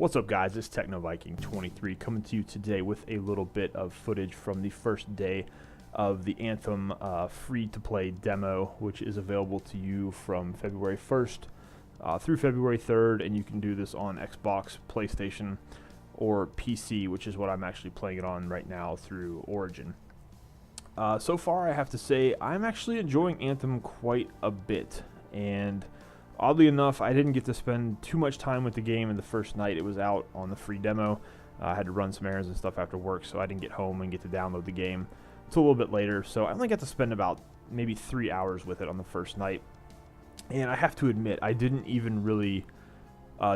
What's up, guys? It's TechnoViking23 coming to you today with a little bit of footage from the first day of the Anthem free-to-play demo, which is available to you from February 1st through February 3rd, and you can do this on Xbox, PlayStation, or PC, which is what I'm actually playing it on right now through Origin. So far, I have to say, I'm actually enjoying Anthem quite a bit, and oddly enough, I didn't get to spend too much time with the game in the first night it was out on the free demo. I had to run some errands and stuff after work, so I didn't get home and get to download the game until a little bit later. So I only got to spend about maybe 3 hours with it on the first night. And I have to admit, I didn't even really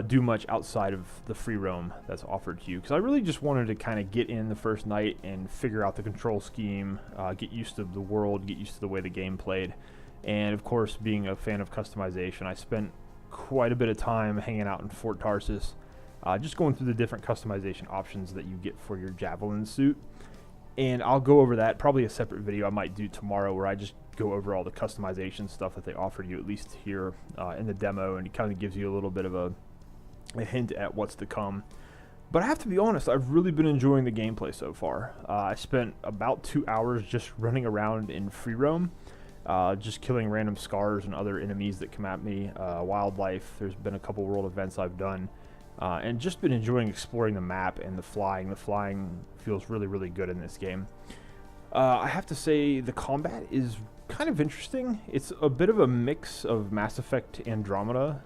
do much outside of the free roam that's offered to you, because I really just wanted to kind of get in the first night and figure out the control scheme, get used to the world, get used to the way the game played. And of course, being a fan of customization, I spent quite a bit of time hanging out in Fort Tarsis, just going through the different customization options that you get for your Javelin suit. And I'll go over that, probably a separate video I might do tomorrow, where I just go over all the customization stuff that they offer you, at least here in the demo, and it kind of gives you a little bit of a hint at what's to come. But I have to be honest, I've really been enjoying the gameplay so far. I spent about 2 hours just running around in free roam, just killing random scars and other enemies that come at me, wildlife. There's been a couple world events I've done, and just been enjoying exploring the map and the flying. The flying feels really, really good in this game. I have to say the combat is kind of interesting. It's a bit of a mix of Mass Effect Andromeda,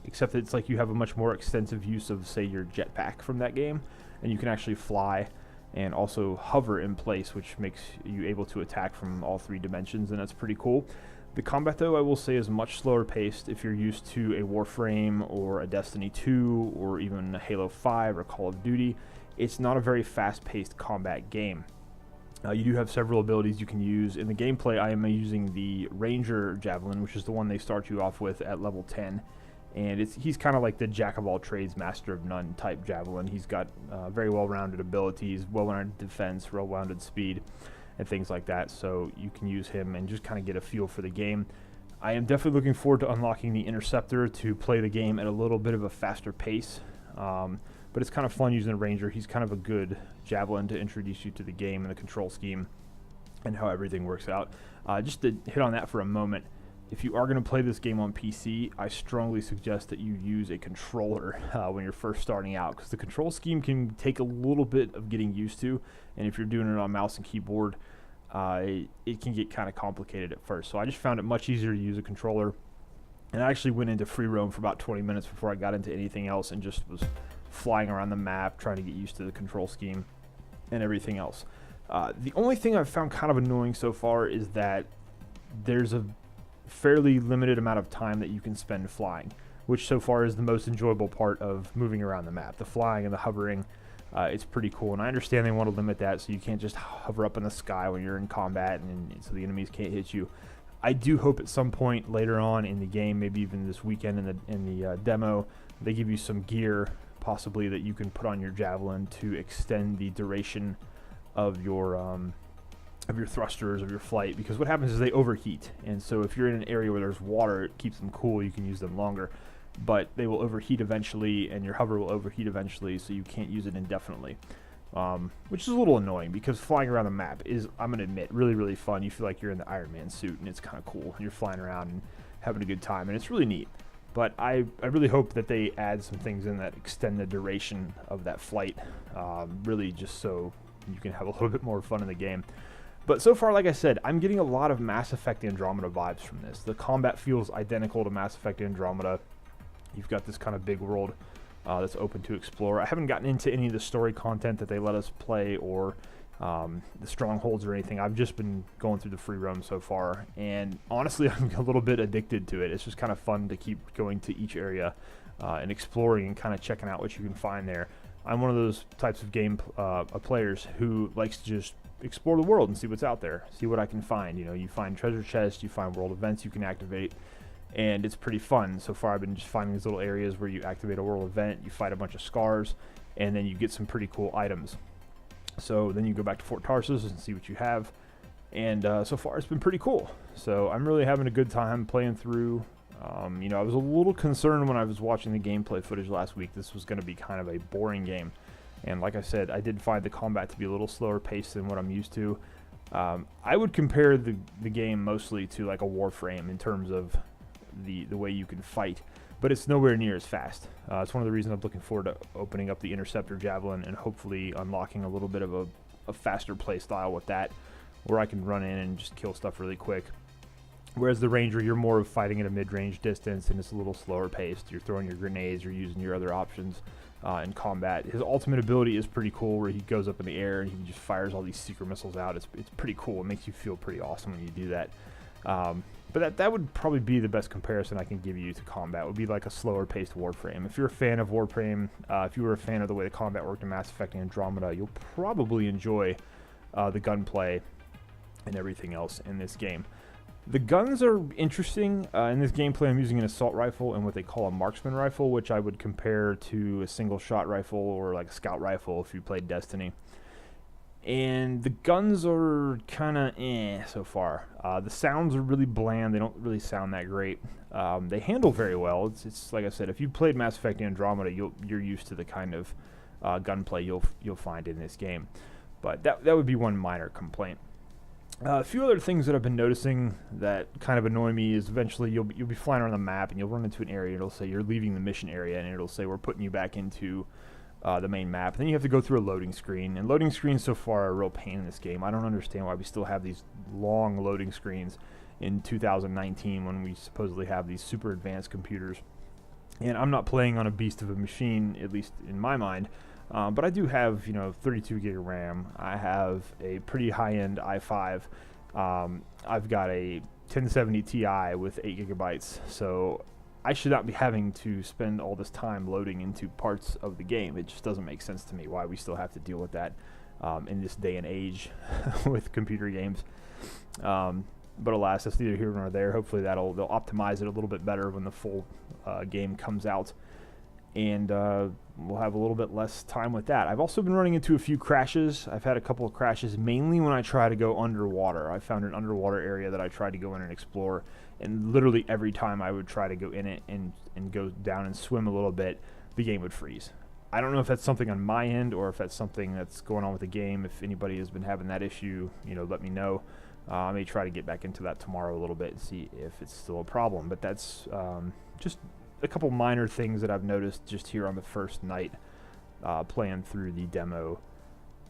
except that it's like you have a much more extensive use of, say, your jetpack from that game, and you can actually fly and also hover in place, which makes you able to attack from all three dimensions, and that's pretty cool. The combat, though, I will say, is much slower paced. If you're used to a Warframe or a Destiny 2 or even a Halo 5 or Call of Duty, it's not a very fast-paced combat game. You do have several abilities you can use. In the gameplay, I am using the Ranger Javelin, which is the one they start you off with at level 10. And he's kind of like the jack-of-all-trades, master-of-none type Javelin. He's got very well-rounded abilities, well-rounded defense, well-rounded speed, and things like that. So you can use him and just kind of get a feel for the game. I am definitely looking forward to unlocking the Interceptor to play the game at a little bit of a faster pace. But it's kind of fun using a Ranger. He's kind of a good Javelin to introduce you to the game and the control scheme and how everything works out. Just to hit on that for a moment, if you are going to play this game on PC, I strongly suggest that you use a controller when you're first starting out, because the control scheme can take a little bit of getting used to, and if you're doing it on mouse and keyboard, it can get kind of complicated at first. So I just found it much easier to use a controller, and I actually went into free roam for about 20 minutes before I got into anything else, and just was flying around the map, trying to get used to the control scheme and everything else. The only thing I've found kind of annoying so far is that there's a fairly limited amount of time that you can spend flying, which so far is the most enjoyable part of moving around the map. The flying and the hovering, it's pretty cool, and I understand they want to limit that so you can't just hover up in the sky when you're in combat and so the enemies can't hit you. I do hope at some point later on in the game, maybe even this weekend in the demo, they give you some gear possibly that you can put on your Javelin to extend the duration of your thrusters, of your flight, because what happens is they overheat, and so if you're in an area where there's water, it keeps them cool, you can use them longer, but they will overheat eventually, and your hover will overheat eventually, so you can't use it indefinitely, which is a little annoying, because flying around the map is, I'm going to admit, really, really fun. You feel like you're in the Iron Man suit, and it's kind of cool, and you're flying around and having a good time, and it's really neat. But I really hope that they add some things in that extend the duration of that flight, really just so you can have a little bit more fun in the game. But so far, like I said, I'm getting a lot of Mass Effect Andromeda vibes from this. The combat feels identical to Mass Effect Andromeda. You've got this kind of big world that's open to explore. I haven't gotten into any of the story content that they let us play, or the strongholds or anything. I've just been going through the free roam so far, and honestly, I'm a little bit addicted to it. It's just kind of fun to keep going to each area and exploring and kind of checking out what you can find there. I'm one of those types of game players who likes to just explore the world and see what's out there, see what I can find. You know, you find treasure chests, you find world events you can activate, and it's pretty fun. So far, I've been just finding these little areas where you activate a world event, you fight a bunch of scars, and then you get some pretty cool items. So then you go back to Fort Tarsis and see what you have, and so far it's been pretty cool. So I'm really having a good time playing through You know, I was a little concerned when I was watching the gameplay footage last week. This was going to be kind of a boring game. And like I said, I did find the combat to be a little slower paced than what I'm used to. I would compare the game mostly to like a Warframe in terms of the way you can fight, but it's nowhere near as fast. It's one of the reasons I'm looking forward to opening up the Interceptor Javelin and hopefully unlocking a little bit of a faster play style with that, where I can run in and just kill stuff really quick. Whereas the Ranger, you're more of fighting at a mid-range distance, and it's a little slower paced. You're throwing your grenades, you're using your other options in combat. His ultimate ability is pretty cool, where he goes up in the air and he just fires all these secret missiles out. It's pretty cool. It makes you feel pretty awesome when you do that. But that would probably be the best comparison I can give you to combat. It would be like a slower paced Warframe. If you're a fan of Warframe, if you were a fan of the way the combat worked in Mass Effect Andromeda, you'll probably enjoy the gunplay and everything else in this game. The guns are interesting. In this gameplay, I'm using an assault rifle and what they call a marksman rifle, which I would compare to a single shot rifle or like a scout rifle if you played Destiny. And the guns are kind of so far. The sounds are really bland. They don't really sound that great. They handle very well. It's like I said, if you played Mass Effect Andromeda, you're used to the kind of gunplay you'll find in this game. But that would be one minor complaint. A few other things that I've been noticing that kind of annoy me is eventually you'll be flying around the map and you'll run into an area. It'll say you're leaving the mission area, and it'll say we're putting you back into the main map. And then you have to go through a loading screen. And loading screens so far are a real pain in this game. I don't understand why we still have these long loading screens in 2019 when we supposedly have these super advanced computers. And I'm not playing on a beast of a machine, at least in my mind. But I do have, 32 gig of RAM. I have a pretty high-end i5. I've got a 1070 Ti with 8 gigabytes. So I should not be having to spend all this time loading into parts of the game. It just doesn't make sense to me why we still have to deal with that in this day and age with computer games. But alas, that's neither here nor there. Hopefully they'll optimize it a little bit better when the full game comes out. And we'll have a little bit less time with that. I've also been running into a few crashes. I've had a couple of crashes, mainly when I try to go underwater. I found an underwater area that I tried to go in and explore, and literally every time I would try to go in it and go down and swim a little bit, the game would freeze. I don't know if that's something on my end or if that's something that's going on with the game. If anybody has been having that issue, let me know. I may try to get back into that tomorrow a little bit and see if it's still a problem. But that's just a couple minor things that I've noticed just here on the first night playing through the demo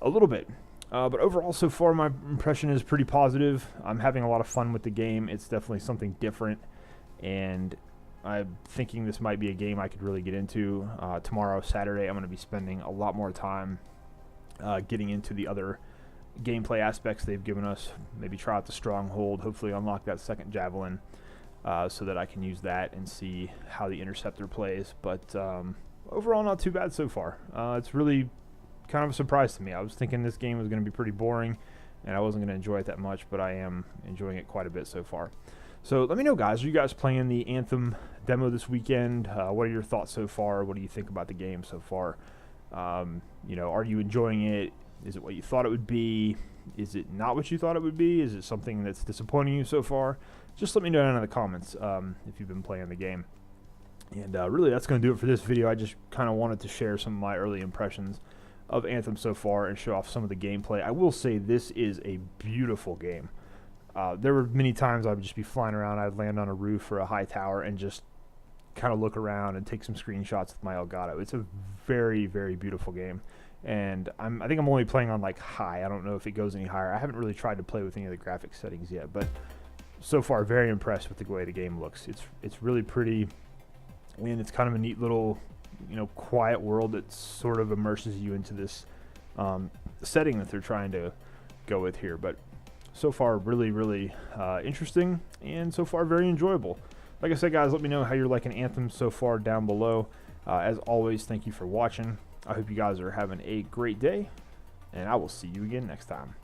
a little bit. But overall, so far, my impression is pretty positive. I'm having a lot of fun with the game. It's definitely something different, and I'm thinking this might be a game I could really get into. Tomorrow, Saturday, I'm going to be spending a lot more time getting into the other gameplay aspects they've given us. Maybe try out the Stronghold, hopefully unlock that second Javelin, so that I can use that and see how the Interceptor plays. But overall, not too bad so far. It's really kind of a surprise to me. I was thinking this game was going to be pretty boring and I wasn't going to enjoy it that much, but I am enjoying it quite a bit so far. So let me know, guys, are you guys playing the Anthem demo this weekend? What are your thoughts so far? What do you think about the game so far? Are you enjoying it? Is it what you thought it would be? Is it not what you thought it would be? Is it something that's disappointing you so far? Just let me know down in the comments if you've been playing the game. And really, that's going to do it for this video. I just kind of wanted to share some of my early impressions of Anthem so far and show off some of the gameplay. I will say this is a beautiful game. There were many times I would just be flying around. I'd land on a roof or a high tower and just kind of look around and take some screenshots with my Elgato. It's a very, very beautiful game. And I think I'm only playing on like high. I don't know if it goes any higher. I haven't really tried to play with any of the graphics settings yet, but so far very impressed with the way the game looks. It's really pretty, and it's kind of a neat little quiet world that sort of immerses you into this setting that they're trying to go with here. But so far really, really interesting, and so far very enjoyable. Like I said, guys, let me know how you're liking Anthem so far down below. As always, thank you for watching. I hope you guys are having a great day, and I will see you again next time.